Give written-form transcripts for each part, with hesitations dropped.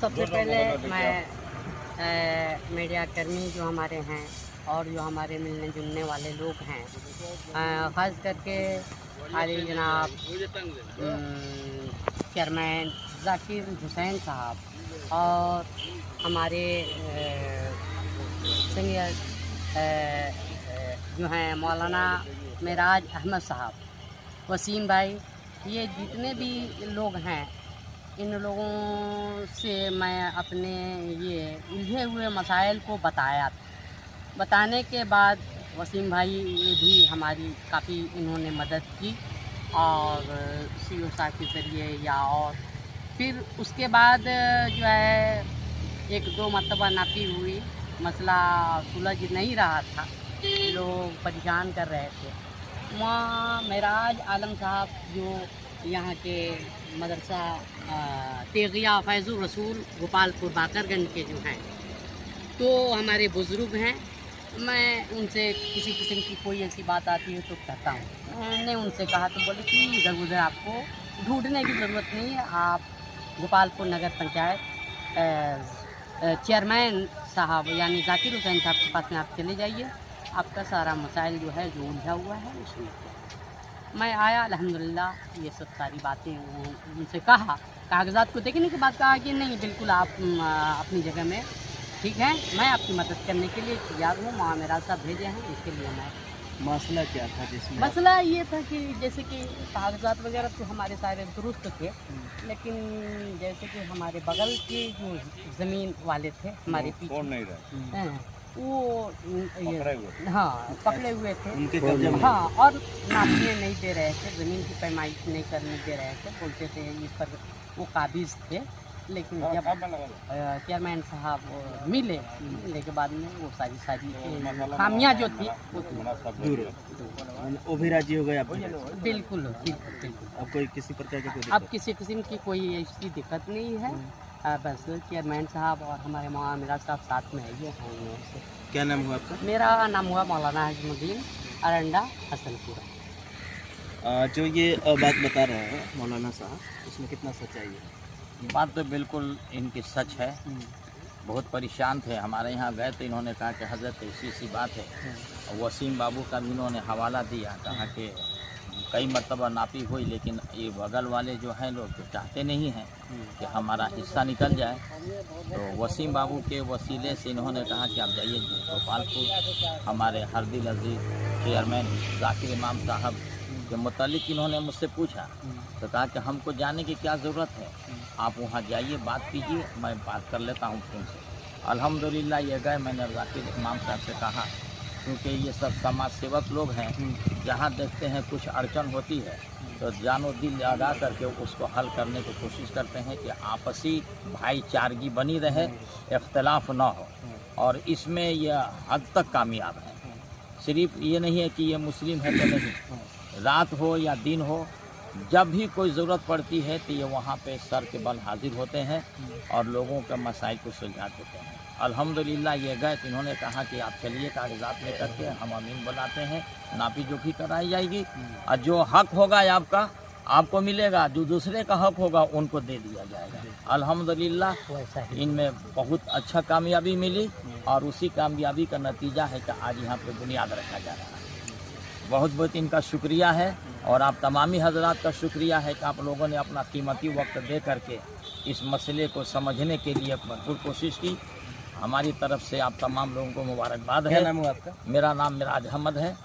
सबसे पहले मैं मीडिया कर्मी जो हमारे हैं और जो हमारे मिलने जुलने वाले लोग हैं, ख़ास करके आली जनाब चेयरमैन ज़ाकिर हुसैन साहब और हमारे सीनियर जो हैं मौलाना मेराज अहमद साहब, वसीम भाई, ये जितने भी लोग हैं, इन लोगों से मैं अपने ये उलझे हुए मसाइल को बताने के बाद वसीम भाई ने भी हमारी काफ़ी इन्होंने मदद की और सीओ साहब के ज़रिए या और फिर उसके बाद जो है एक दो मरतबा नापी हुई, मसला सुलझ नहीं रहा था, लोग परेशान कर रहे थे। वहाँ मेराज आलम साहब जो यहाँ के मदरसा तेगिया फैज़ुर रसूल गोपालपुर बाकरगंज के जो हैं, तो हमारे बुज़ुर्ग हैं। मैं उनसे किसी किस्म की कोई ऐसी बात आती है तो कहता हूँ। मैंने उनसे कहा तो बोले कि इधर उधर आपको ढूंढने की ज़रूरत नहीं है, आप गोपालपुर नगर पंचायत चेयरमैन साहब यानी ज़ाकिर हुसैन साहब के पास में आप चले जाइए, आपका सारा मसाइल जो है जो उलझा हुआ है उसमें। मैं आया, अल्हम्दुलिल्लाह ये सब सारी बातें उनसे कहा, कागजात को देखने के बाद कहा कि नहीं बिल्कुल आप अपनी जगह में ठीक है, मैं आपकी मदद करने के लिए तैयार हूँ। वहाँ मेरा साहब भेजे हैं, इसके लिए मैं। मसला क्या था जिसमें? मसला ये था कि जैसे कि कागजात वगैरह तो हमारे सारे दुरुस्त थे, लेकिन जैसे कि हमारे बगल के जो ज़मीन वाले थे हमारे पीछे, वो हाँ पकड़े हुए थे उनके कब्जे में। हाँ, और नापने नहीं दे रहे थे, ज़मीन की पैमाइश नहीं करने दे रहे थे, बोलते थे इस पर वो काबिज थे। लेकिन जब चेयरमैन साहब मिलने के बाद में वो सारी खामियाँ जो थी वो दूर वो भी राजी हो गए आप? बिल्कुल बिल्कुल। अब कोई किसी प्रकार की अब किसी किस्म की कोई ऐसी दिक्कत नहीं है, बस चेयरमैन साहब और हमारे मेरा साहब साथ में है ये हैं। क्या नाम हुआ आपका? मेरा नाम हुआ मौलाना हजमुद्दीन, अरंडा हसनपुरा। जो ये बात बता रहे हैं मौलाना साहब, इसमें कितना सच्चाई है? बात तो बिल्कुल इनकी सच है। बहुत परेशान थे, हमारे यहाँ गए तो इन्होंने कहा कि हज़रत ऐसी सी बात है। वसीम बाबू का भी इन्होंने हवाला दिया, कहा कि कई मरतबा नापी हुई, लेकिन ये बगल वाले जो हैं लोग तो चाहते नहीं हैं कि हमारा हिस्सा निकल जाए। तो वसीम बाबू के वसीले से इन्होंने कहा कि आप जाइए गोपालपुर, हमारे हरदिल अजीज चेयरमैन ज़ाकिर इमाम साहब के मुतालिक इन्होंने मुझसे पूछा, तो कहा कि हमको जाने की क्या ज़रूरत है, आप वहाँ जाइए, बात कीजिए, मैं बात कर लेता हूँ उनसे। अल्हम्दुलिल्लाह ये गए, मैंने ज़ाकिर इमाम साहब से कहा, क्योंकि ये सब समाज सेवक लोग हैं, जहाँ देखते हैं कुछ अड़चन होती है तो जानो दिल लगा करके उसको हल करने की कोशिश करते हैं कि आपसी भाईचारगी बनी रहे, इख्तलाफ ना हो, और इसमें यह हद तक कामयाब है। सिर्फ ये नहीं है कि ये मुस्लिम है तो नहीं, रात हो या दिन हो, जब भी कोई ज़रूरत पड़ती है तो ये वहाँ पे सर के बल हाजिर होते हैं और लोगों के मसाइल को सुलझा देते हैं। अल्हम्दुलिल्लाह ये गए तो इन्होंने कहा कि आप चलिए कागजात लेकर के, हम अमीन बुलाते हैं, नापी जोखी कराई जाएगी और जो हक होगा आपका आपको मिलेगा, जो दूसरे का हक होगा उनको दे दिया जाएगा। अल्हम्दुलिल्लाह इनमें बहुत अच्छा कामयाबी मिली और उसी कामयाबी का नतीजा है कि आज यहाँ पे बुनियाद रखा जा रहा है। बहुत बहुत इनका शुक्रिया है और आप तमामी हजरात का शुक्रिया है कि आप लोगों ने अपना कीमती वक्त दे करके इस मसले को समझने के लिए भरपूर कोशिश की। हमारी तरफ से आप तमाम लोगों को मुबारकबाद है। क्या नाम हुआ आपका? मेरा नाम मेराज अहमद है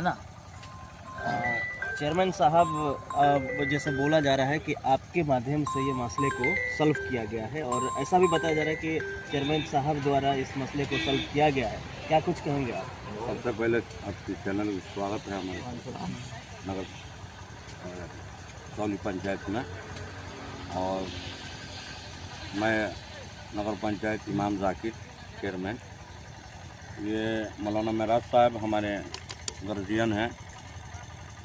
ना। चेयरमैन साहब, जैसे बोला जा रहा है कि आपके माध्यम से ये मसले को सॉल्व किया गया है और ऐसा भी बताया जा रहा है कि चेयरमैन साहब द्वारा इस मसले को सॉल्व किया गया है, क्या कुछ कहेंगे आप? सबसे पहले आपके चैनल में स्वागत है हमारे नगर सौली पंचायत में, और मैं नगर पंचायत इमाम ज़ाकिर चेयरमैन। ये मौलाना मेराज साहब हमारे गर्जियन हैं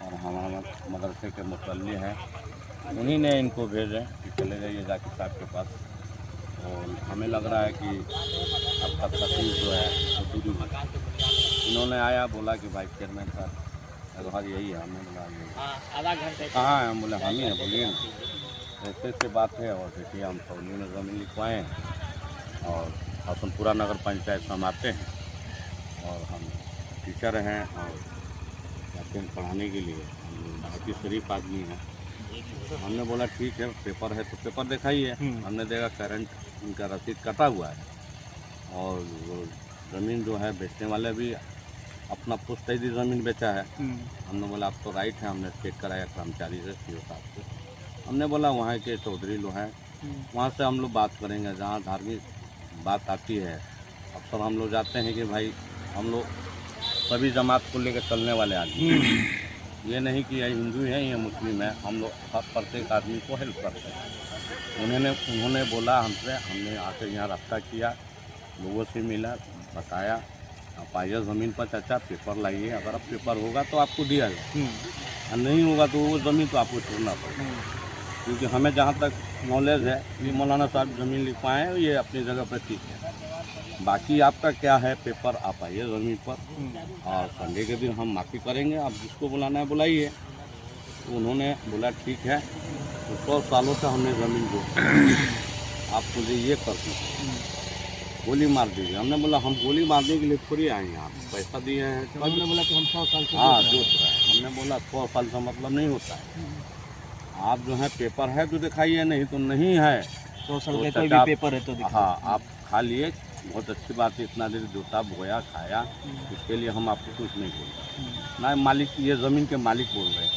और हमारा मदरसे के मुतल्ली हैं, उन्हीं ने इनको भेजे कि चले जाइए ज़ाकिर साहब के पास। और हमें लग रहा है कि आपका तकलीफ जो है वो दूरी में। इन्होंने आया, बोला कि भाई चेयरमैन साहब हाँ यही है, हमने बोला आधा घंटे कहाँ है, हम बोले हम ही हैं, बोलिए ना। ऐसे ऐसे बात है। और देखिए हम सौली में ज़मीन लिखवाए हैं और हसनपुरा नगर पंचायत से हम आते हैं और हम टीचर हैं और जाते हैं पढ़ाने के लिए। हम बहुत ही शरीफ आदमी हैं। हमने बोला ठीक है, पेपर है तो पेपर दिखाइए। हमने देखा करंट उनका रसीद कटा हुआ है और वो ज़मीन जो है बेचने वाले भी अपना पुश्तैदी ज़मीन बेचा है। हमने बोला आप तो राइट है। हमने चेक कराया कर्मचारी से, सीओ साहब से। हमने बोला वहाँ के चौधरी लोग हैं, वहाँ से हम लोग बात करेंगे। जहाँ धार्मिक बात आती है अक्सर हम लोग जाते हैं कि भाई हम लोग सभी जमात को लेकर चलने वाले आदमी, ये नहीं कि ये हिंदू है या मुस्लिम है, हम लोग हर प्रत्येक आदमी को हेल्प करते हैं। उन्होंने बोला हमसे, हमने आकर यहाँ रब्ता किया, लोगों से मिला, बताया आप आइए ज़मीन पर चाचा पेपर लाइए, अगर अब पेपर होगा तो आपको दिया जाए और नहीं होगा तो वो ज़मीन तो आपको छोड़ना पड़ेगा। क्योंकि हमें जहाँ तक नॉलेज है ये मौलाना साहब ज़मीन लिखवाएँ हैं, ये अपनी जगह पर ठीक है। बाकी आपका क्या है पेपर, आप आइए ज़मीन पर और संडे के दिन हम माफ़ी करेंगे, आप जिसको बुलाना है बुलाइए। तो उन्होंने बोला ठीक है। तो 100 सालों से हमने ज़मीन जो आप मुझे ये कर दीजिए, गोली मार दीजिए। हमने बोला हम गोली मारने के लिए थोड़ी आए हैं, आप पैसा दिए हैं। तो हमने बोला कि हम 100 साल से हाँ जोत रहा है। हमने बोला 100 साल का मतलब नहीं होता है। आप जो है पेपर है तो दिखाइए, नहीं तो नहीं है। 100 साल तो का कोई चाचा भी पेपर है तो दिखाइए। हाँ आप खा लिए, बहुत अच्छी बात है। इतना देर जोता बोया खाया, उसके लिए हम आपको कुछ नहीं बोल रहे ना। मालिक ये ज़मीन के मालिक बोल रहे हैं,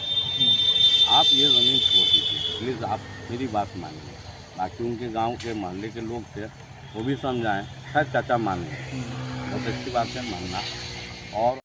आप ये ज़मीन छोड़ दीजिए प्लीज़, आप मेरी बात मानिए। बाकी उनके गांव के मोहल्ले के लोग थे वो भी समझाएं, खैर चाचा मान लें, बहुत अच्छी बात है मानना। और